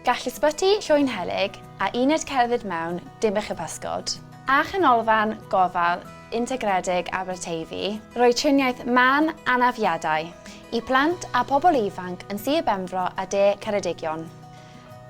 Gall Ysbyty Llwynhelyg a uned cerdded mewn Dinbych-y-pysgod a Chanolfan Gofal Integredig Aberteifi roi triniaeth man anafiadau i blant a phobl ifanc yn Sir Benfro a De Ceredigion.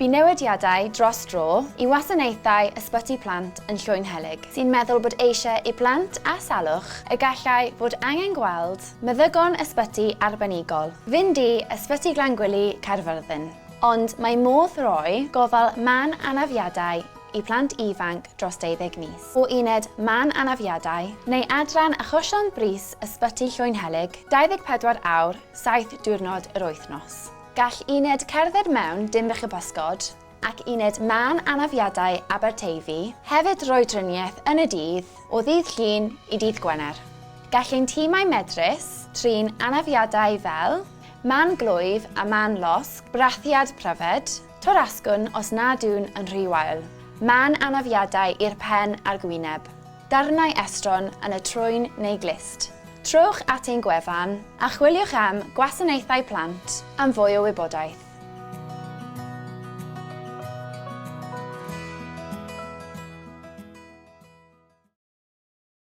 Bu newidiadau dros dro i wasanaethau ysbyty plant yn Llwynhelyg sy'n meddwl bod eisiau i blant a salwch y gallai fod angen gweld meddygon ysbyty arbenigol, fynd i ysbyty Glangwili Caerfyrddin. Ond mae modd roi gofal man anafiadau i plant ifanc dros 12 mis. O uned man anafiadau neu adran Atgoffir Brys ysbyty Llwynhelyg 24 awr, 7 diwrnod yr wythnos. Gall uned cerdded mewn Dinbych-y-pysgod ac uned man anafiadau Aberteifi hefyd roi triniaeth yn y dydd o ddydd Llun i dydd Gwener. Gall ein tîmau medrus trin anafiadau fel man glwyf a man losg, brathiad pryfed, torasgwn os nad yw'n yn rhy wael, man anafiadau i'r pen a'r gwyneb, darnau estron yn y trwyn neu glist. Trowch at ein gwefan a chwiliwch am gwasanaethau plant am fwy o wybodaeth.